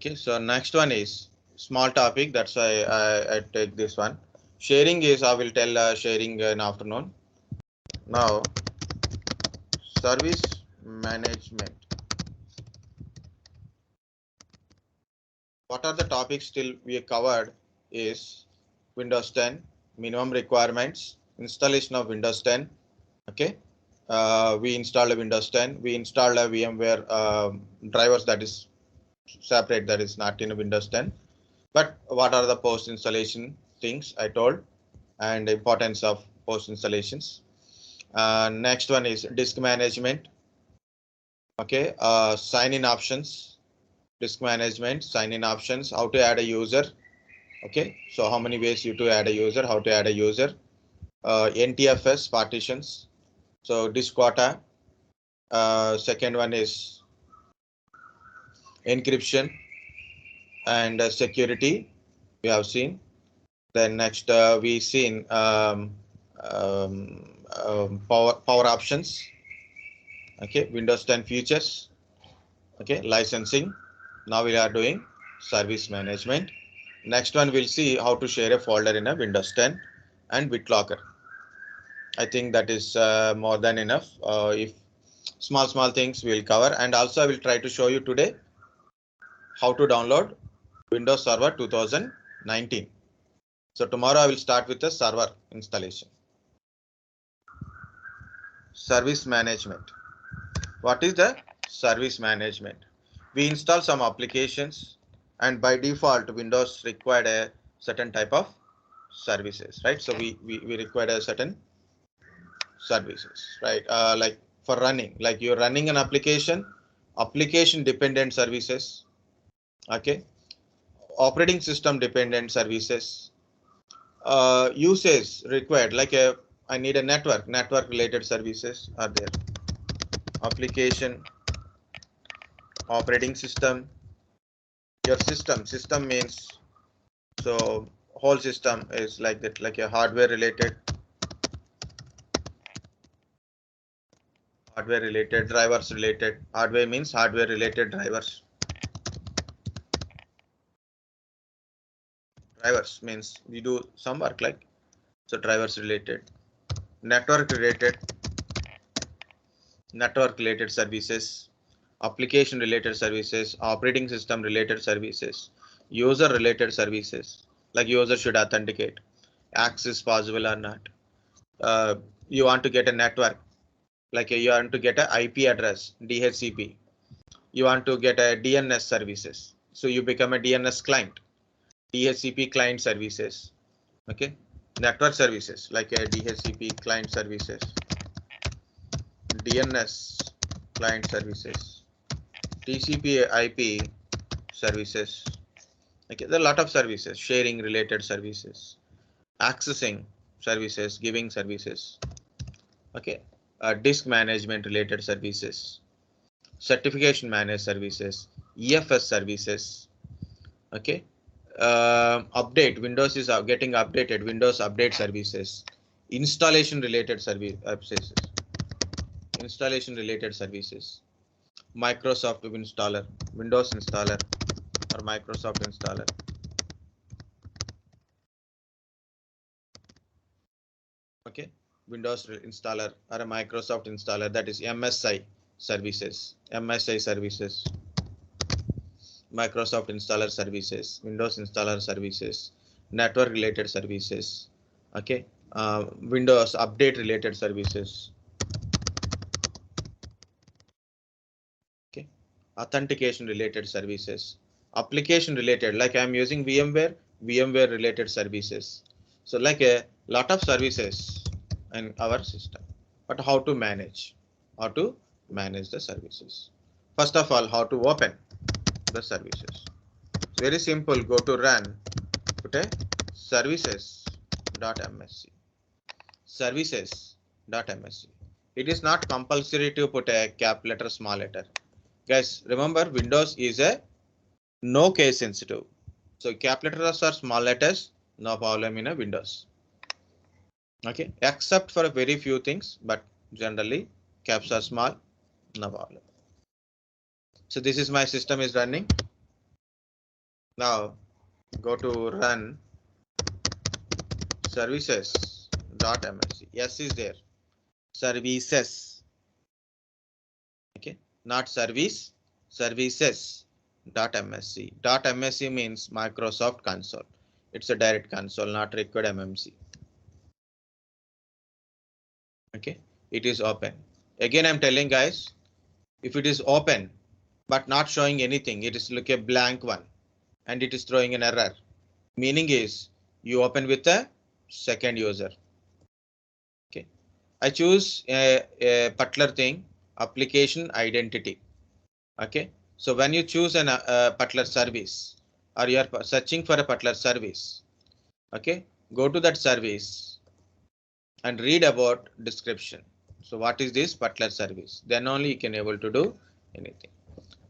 Okay, so next one is small topic. That's why I take this one. Sharing is, I will tell sharing in afternoon. Now, service management. What are the topics still we covered is Windows 10, minimum requirements, installation of Windows 10. Okay, we installed a Windows 10. We installed a VMware drivers that is separate, that is not in Windows 10. But what are the post installation things I told, and the importance of post installations. Next one is disk management. Okay, sign in options, disk management, sign in options, how to add a user. Okay, so how many ways you to add a user, how to add a user, NTFS partitions, so disk quota. Second one is encryption and security, we have seen. Then next we seen power options. Okay, Windows 10 features. Okay, licensing. Now we are doing service management. Next one we'll see how to share a folder in a Windows 10 and BitLocker. I think that is more than enough. If small things we'll cover, and also I will try to show you today how to download Windows Server 2019. So tomorrow I will start with the server installation. Service management. What is the service management? We install some applications, and by default Windows required a certain type of services, right? So we require a certain services, right? Like for running, like you're running an application dependent services. Okay, operating system dependent services. Usage required, like I need a network related services are there. Application, operating system, your system means, so whole system is like that, like a hardware related, drivers related. Hardware means hardware related drivers. Drivers means we do some work, like, so drivers related. Network related services, application related services, operating system related services, user related services, like user should authenticate, access possible or not. You want to get a network, like you want to get an IP address, DHCP. You want to get a DNS services, so you become a DNS client, DHCP client services. Okay, network services like a DHCP client services, DNS client services, TCP IP services. Okay, there are a lot of services, sharing related services, accessing services, giving services. Okay, disk management related services, certification managed services, EFS services. Okay, update, Windows is getting updated, Windows update services, installation related services, Microsoft installer, Windows installer or Microsoft installer. Okay, Windows installer or a Microsoft installer, that is MSI services, Microsoft installer services, Windows installer services, network related services. Okay, Windows update related services. Okay, authentication related services, application related, like I'm using VMware related services. So like a lot of services in our system, but how to manage the services? First of all, how to open the services? Very simple. Go to run, put a services.msc, services.msc. It is not compulsory to put a cap letter, small letter. Guys, remember Windows is a no case sensitive. So cap letters or small letters, no problem in a Windows. Okay, except for a very few things, but generally caps are small, no problem. So this is my system is running. Now go to run services.msc. Yes is there. Services. Okay, not service. Services.msc. .msc means Microsoft console. It's a direct console, not required MMC. Okay, it is open. Again, I'm telling guys, if it is open but not showing anything, it is like a blank one and it is throwing an error. Meaning is you open with a second user. Okay, I choose a particular thing, application identity. Okay, so when you choose a particular service or you are searching for a particular service, okay, go to that service and read about description. So what is this particular service? Then only you can able to do anything.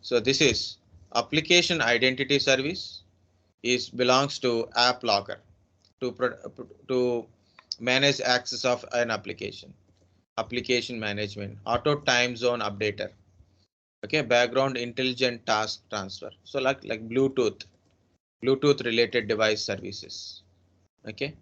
So this is application identity service is belongs to app logger to manage access of an application. Application management, auto time zone updater. Okay, background intelligent task transfer. So like Bluetooth related device services. Okay,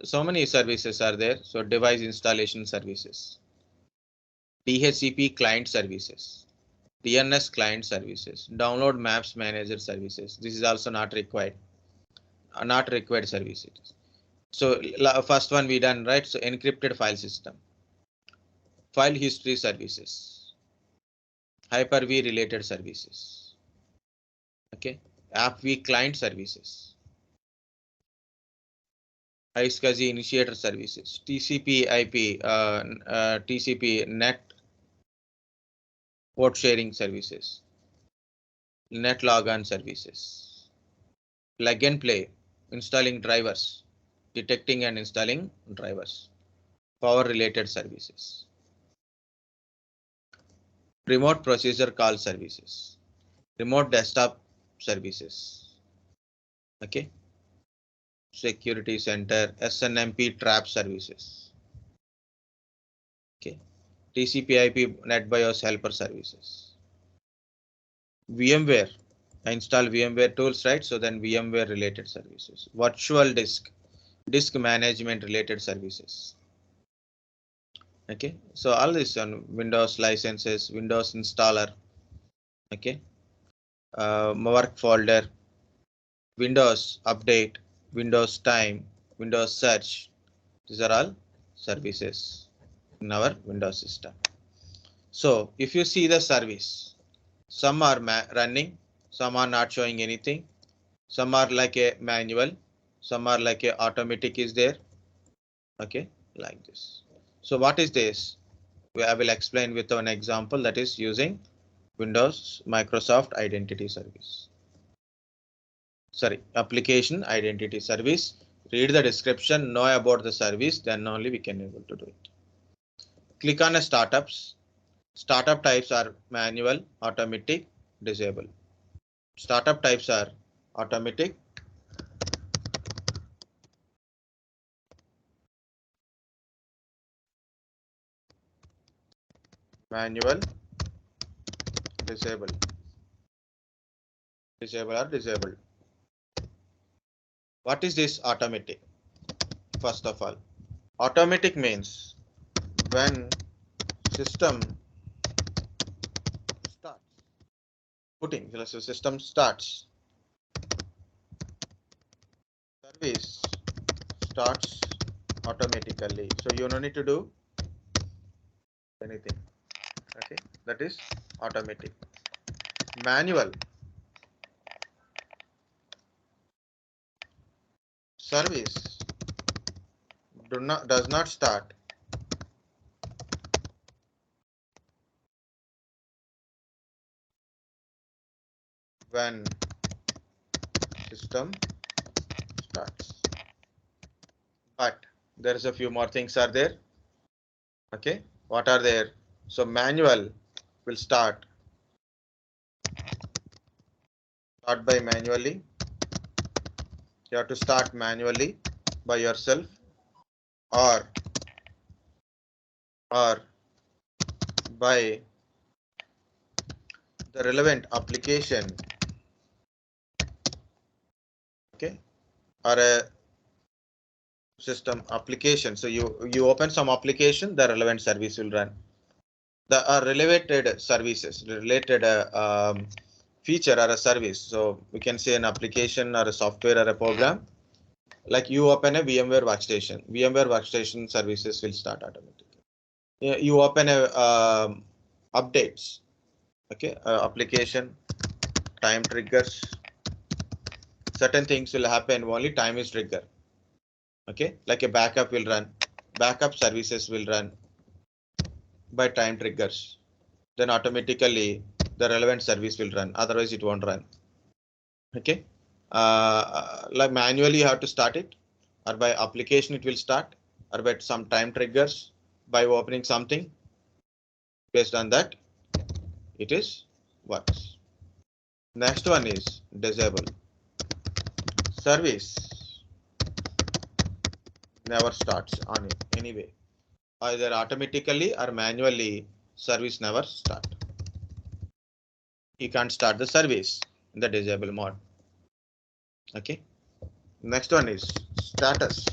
so many services are there. So device installation services, dhcp client services, DNS client services, download maps manager services. This is also not required. Not required services. So first one we done, right? So encrypted file system, file history services, Hyper-V related services. Okay, AppV client services, iSCSI initiator services, TCP IP, TCP net port sharing services, net logon services, plug and play, installing drivers, detecting and installing drivers, power related services, remote procedure call services, remote desktop services. Okay, security center, SNMP trap services. Okay, TCP/IP NetBIOS helper services. VMware, I install VMware tools, right? So then VMware related services. Virtual disk management related services. Okay, so all this on Windows licenses, Windows installer. Okay, work folder, Windows update, Windows time, Windows search. These are all services in our Windows system. So if you see the service, some are running, some are not showing anything, some are like a manual, some are like a automatic is there. Okay, like this. So what is this? I will explain with an example, that is using Windows Microsoft Identity Service. Sorry, application identity service. Read the description, know about the service, then only we can able to do it. Click on a startups. Startup types are manual, automatic, disable. Startup types are automatic, manual, disable. Disable or disabled. What is this automatic? First of all, automatic means when system starts, system starts, service starts automatically. So you don't need to do anything. Okay, that is automatic. Manual, service does not start when system starts. But there is a few more things are there. Okay, what are there? So manual will start by manually. You have to start manually by yourself, or by the relevant application okay, or a system application. So you open some application, the relevant service will run. The related services, related feature or a service. So we can say an application or a software or a program. Like you open a VMware workstation. VMware workstation services will start automatically. You open a updates. Okay, application time triggers. Certain things will happen only time is trigger. Okay, like a backup will run. Backup services will run by time triggers. Then automatically the relevant service will run. Otherwise, it won't run. Okay, like manually you have to start it, or by application it will start, or by some time triggers by opening something. Based on that, it is works. Next one is disable. Service never starts on it anyway. Either automatically or manually, service never start. You can't start the service in the disable mode. Okay. Next one is status.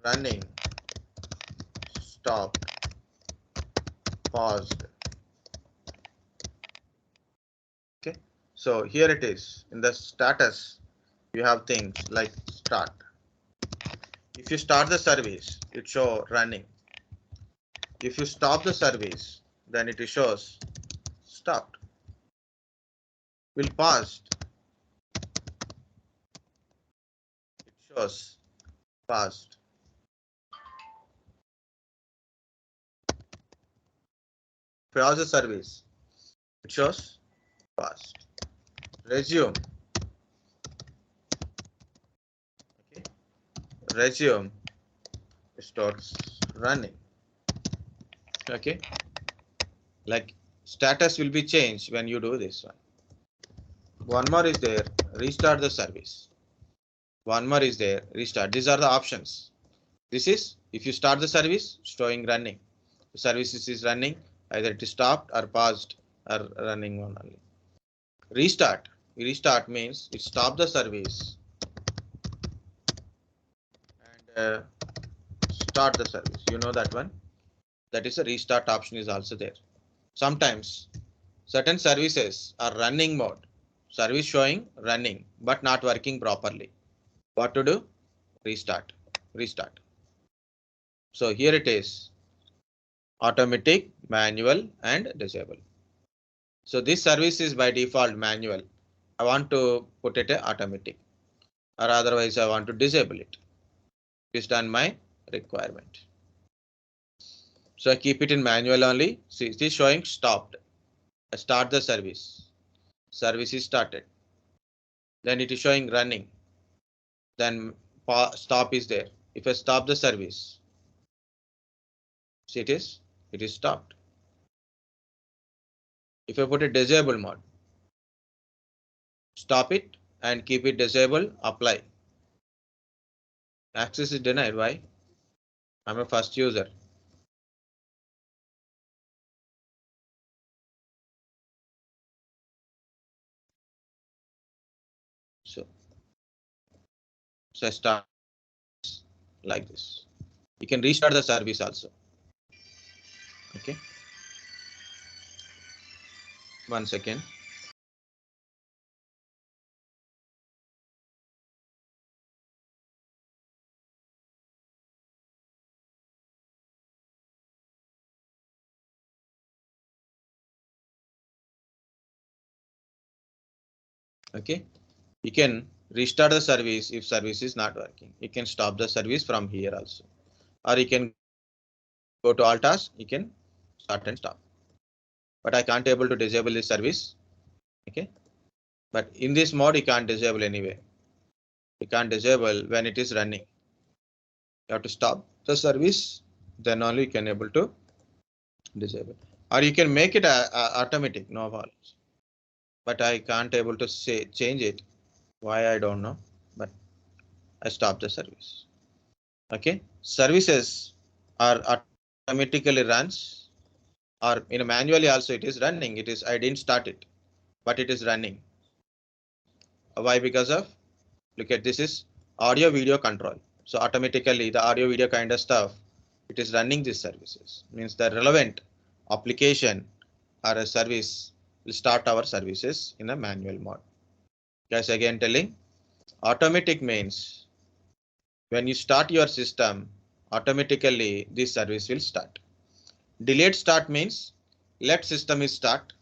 Running, stopped, paused. Okay. So here it is. In the status, you have things like start. If you start the service, it shows running. If you stop the service, then it shows stopped. Will paused. It shows paused. Pause the service. It shows paused. Resume. Okay. Resume starts running. Okay. Like status will be changed when you do this one. One more is there. Restart the service. One more is there. Restart. These are the options. This is if you start the service, showing running. The service is running. Either it is stopped or paused or running one only. Restart. Restart means it stop the service and start the service. You know that one. That is a restart option is also there. Sometimes certain services are running mode. Service showing running but not working properly. What to do? Restart. Restart. So here it is. Automatic, manual and disable. So this service is by default manual. I want to put it automatic, or otherwise I want to disable it based on my requirement. So I keep it in manual only. See, it is showing stopped. I start the service. Service is started. Then it is showing running. Then stop is there. If I stop the service, see it is stopped. If I put a disable mode, stop it and keep it disabled, apply. Access is denied. Why? I'm a first user. So I start like this. You can restart the service also. Okay. 1 second. Okay. You can restart the service if service is not working. You can stop the service from here also, or you can go to all tasks. You can start and stop. But I can't able to disable this service. Okay. But in this mode, you can't disable anyway. You can't disable when it is running. You have to stop the service, then only you can able to disable. Or you can make it automatic, no problems. But I can't able to say change it. Why I don't know. But I stop the service. Okay, services are automatically runs, or in a manually also it is running. It is I didn't start it, but it is running. Why? Because of, look at this is audio video control. So automatically the audio video kind of stuff, it is running these services. Means the relevant application or a service will start our services in a manual mode. Guys, again telling, automatic means when you start your system, automatically this service will start. Delayed start means let system is start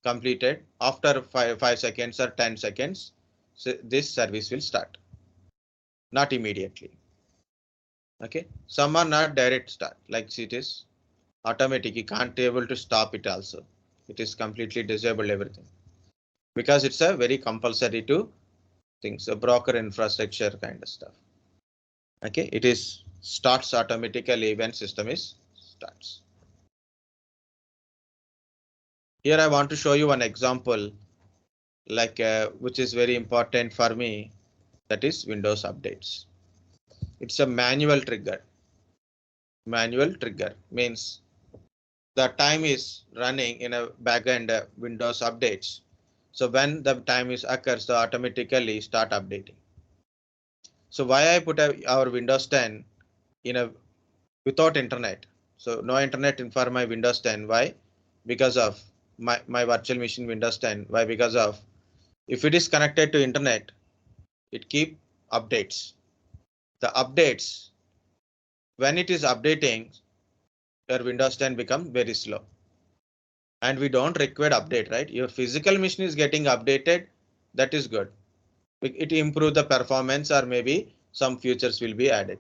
completed after 5 seconds or 10 seconds. So this service will start, not immediately. Okay, some are not direct start, like it is automatic. You can't able to stop it also. It is completely disabled everything because it's a very compulsory to things, a broker infrastructure kind of stuff. Okay, it is starts automatically when system is starts. Here I want to show you one example, like which is very important for me. That is Windows updates. It's a manual trigger. Manual trigger means the time is running in a backend Windows updates. So when the time is occurs, so automatically start updating. So why I put our Windows 10 in a without internet? So no internet in for my Windows 10. Why? Because of my virtual machine Windows 10. Why? Because of if it is connected to internet, it keep updates. The updates, when it is updating, your Windows 10 become very slow. And we don't require update, right? Your physical machine is getting updated. That is good. It improve the performance or maybe some features will be added.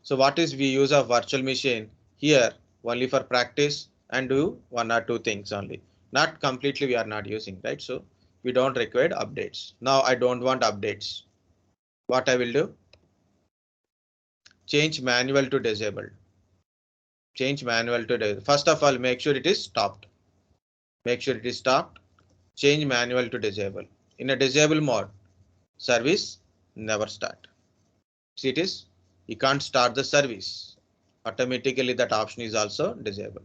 So what is we use of virtual machine here only for practice and do one or two things only. Not completely we are not using, right? So we don't require updates. Now I don't want updates. What I will do? Change manual to disabled. Change manual to disabled. First of all, make sure it is stopped. Make sure it is stopped. Change manual to disabled. In a disable mode, service never start. See it is, you can't start the service. Automatically that option is also disabled.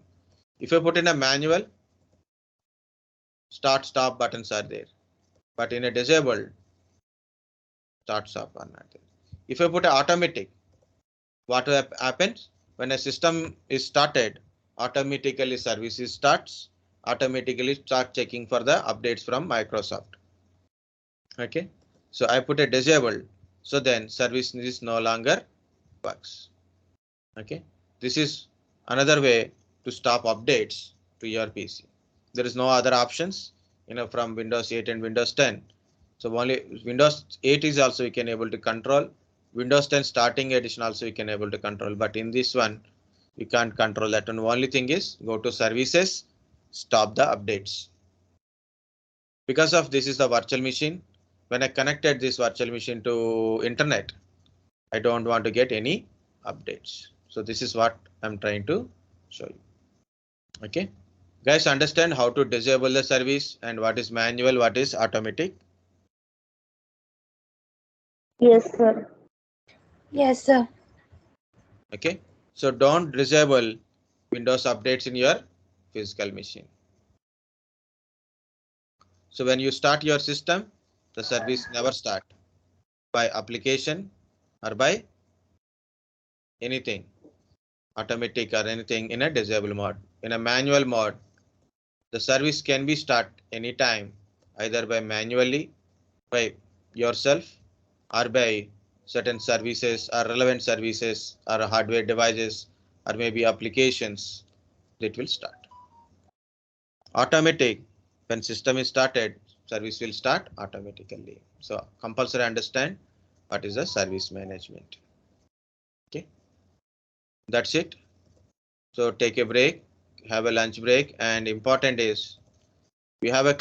If you put in a manual, start stop buttons are there. But in a disabled, start stop are not there. If you put a automatic, what happens? When a system is started, automatically services starts, automatically start checking for the updates from Microsoft. Okay, so I put a disabled, so then service is no longer works. Okay, this is another way to stop updates to your PC. There is no other options, from Windows 8 and Windows 10. So only Windows 8 is also we can able to control. Windows 10 starting edition also we can able to control, but in this one we can't control that. And only thing is go to services, stop the updates. Because of this is the virtual machine. When I connected this virtual machine to internet, I don't want to get any updates. So this is what I'm trying to show you. Okay, guys, understand how to disable the service and what is manual, what is automatic. Yes, sir. Yes, sir. Okay, so don't disable Windows updates in your physical machine. So when you start your system, the service never start by application or by anything automatic or anything in a disable mode. In a manual mode, the service can be start anytime, either by manually by yourself or by certain services or relevant services or hardware devices or maybe applications that will start. Automatic, when system is started, service will start automatically. So compulsory understand what is the service management. Okay, that's it. So take a break, have a lunch break, and important is we have a class